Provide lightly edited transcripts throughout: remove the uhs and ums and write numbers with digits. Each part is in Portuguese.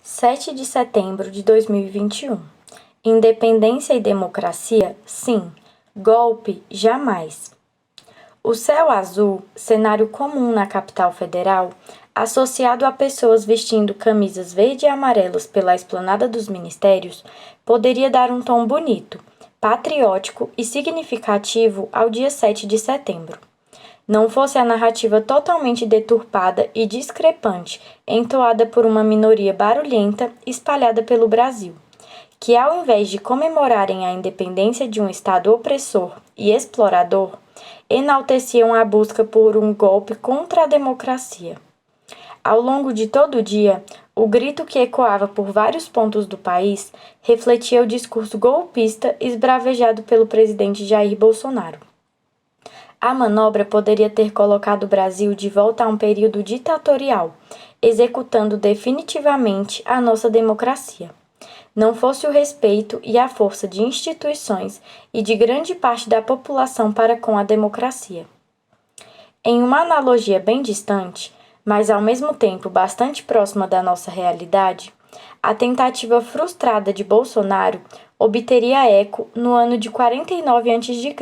7 de setembro de 2021. Independência e democracia? Sim. Golpe? Jamais. O céu azul, cenário comum na capital federal, associado a pessoas vestindo camisas verde e amarelas pela esplanada dos ministérios, poderia dar um tom bonito, patriótico e significativo ao dia 7 de setembro. Não fosse a narrativa totalmente deturpada e discrepante, entoada por uma minoria barulhenta espalhada pelo Brasil, que ao invés de comemorarem a independência de um Estado opressor e explorador, enalteciam a busca por um golpe contra a democracia. Ao longo de todo o dia, o grito que ecoava por vários pontos do país refletia o discurso golpista esbravejado pelo presidente Jair Bolsonaro. A manobra poderia ter colocado o Brasil de volta a um período ditatorial, executando definitivamente a nossa democracia. Não fosse o respeito e a força de instituições e de grande parte da população para com a democracia. Em uma analogia bem distante, mas ao mesmo tempo bastante próxima da nossa realidade, a tentativa frustrada de Bolsonaro obteria eco no ano de 49 a.C.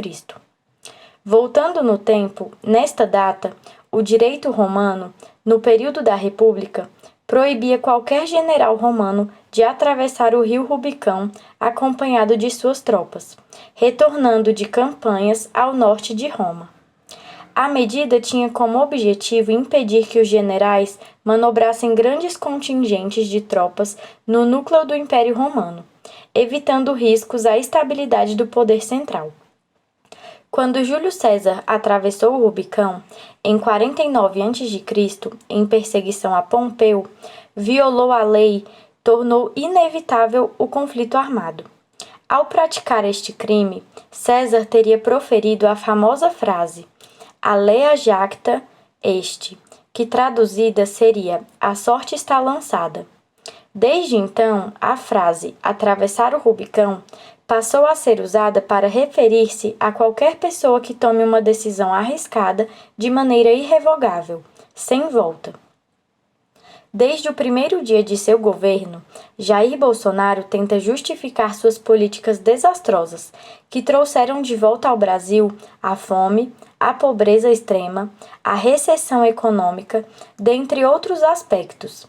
Voltando no tempo, nesta data, o direito romano, no período da República, proibia qualquer general romano de atravessar o rio Rubicão acompanhado de suas tropas, retornando de campanhas ao norte de Roma. A medida tinha como objetivo impedir que os generais manobrassem grandes contingentes de tropas no núcleo do Império Romano, evitando riscos à estabilidade do poder central. Quando Júlio César atravessou o Rubicão, em 49 a.C., em perseguição a Pompeu, violou a lei, tornou inevitável o conflito armado. Ao praticar este crime, César teria proferido a famosa frase "Alea jacta est", que traduzida seria "A sorte está lançada". Desde então, a frase "atravessar o Rubicão" passou a ser usada para referir-se a qualquer pessoa que tome uma decisão arriscada de maneira irrevogável, sem volta. Desde o primeiro dia de seu governo, Jair Bolsonaro tenta justificar suas políticas desastrosas, que trouxeram de volta ao Brasil a fome, a pobreza extrema, a recessão econômica, dentre outros aspectos,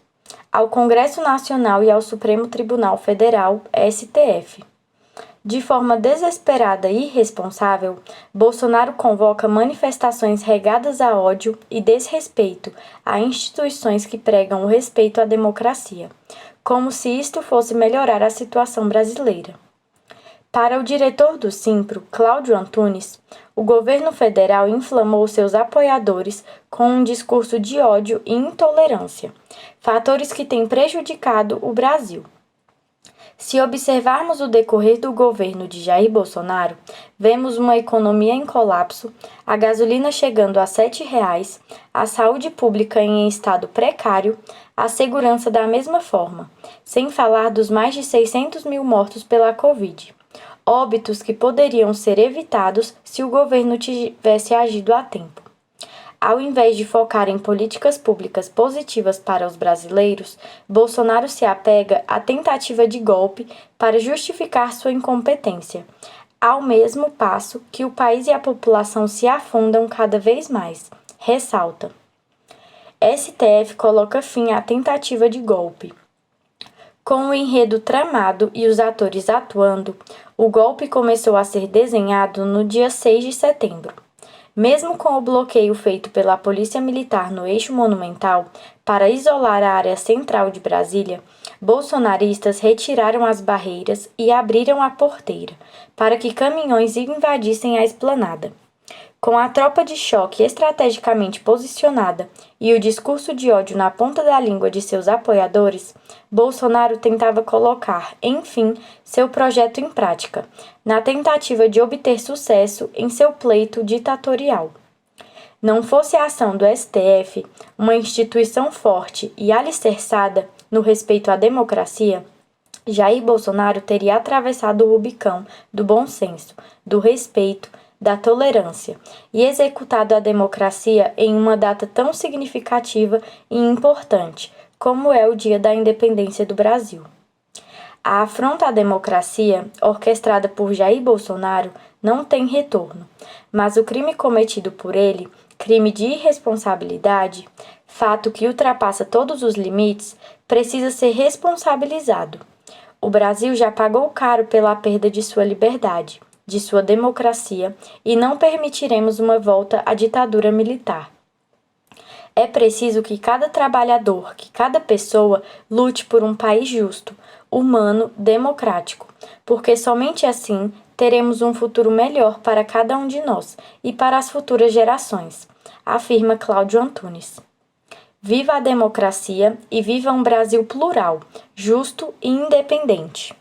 ao Congresso Nacional e ao Supremo Tribunal Federal, STF. De forma desesperada e irresponsável, Bolsonaro convoca manifestações regadas a ódio e desrespeito a instituições que pregam o respeito à democracia, como se isto fosse melhorar a situação brasileira. Para o diretor do Simpro, Cláudio Antunes, o governo federal inflamou seus apoiadores com um discurso de ódio e intolerância, fatores que têm prejudicado o Brasil. Se observarmos o decorrer do governo de Jair Bolsonaro, vemos uma economia em colapso, a gasolina chegando a R$ 7,00, a saúde pública em estado precário, a segurança da mesma forma, sem falar dos mais de 600 mil mortos pela Covid. Óbitos que poderiam ser evitados se o governo tivesse agido a tempo. Ao invés de focar em políticas públicas positivas para os brasileiros, Bolsonaro se apega à tentativa de golpe para justificar sua incompetência, ao mesmo passo que o país e a população se afundam cada vez mais, ressalta. STF coloca fim à tentativa de golpe. Com o enredo tramado e os atores atuando, o golpe começou a ser desenhado no dia 6 de setembro. Mesmo com o bloqueio feito pela Polícia Militar no Eixo Monumental para isolar a área central de Brasília, bolsonaristas retiraram as barreiras e abriram a porteira para que caminhões invadissem a esplanada. Com a tropa de choque estrategicamente posicionada e o discurso de ódio na ponta da língua de seus apoiadores, Bolsonaro tentava colocar, enfim, seu projeto em prática, na tentativa de obter sucesso em seu pleito ditatorial. Não fosse a ação do STF, uma instituição forte e alicerçada no respeito à democracia, Jair Bolsonaro teria atravessado o Rubicão do bom senso, do respeito, da tolerância e executado a democracia em uma data tão significativa e importante, como é o Dia da Independência do Brasil. A afronta à democracia, orquestrada por Jair Bolsonaro, não tem retorno, mas o crime cometido por ele, crime de irresponsabilidade, fato que ultrapassa todos os limites, precisa ser responsabilizado. O Brasil já pagou caro pela perda de sua liberdade, de sua democracia, e não permitiremos uma volta à ditadura militar. É preciso que cada trabalhador, que cada pessoa lute por um país justo, humano, democrático, porque somente assim teremos um futuro melhor para cada um de nós e para as futuras gerações, afirma Cláudio Antunes. Viva a democracia e viva um Brasil plural, justo e independente.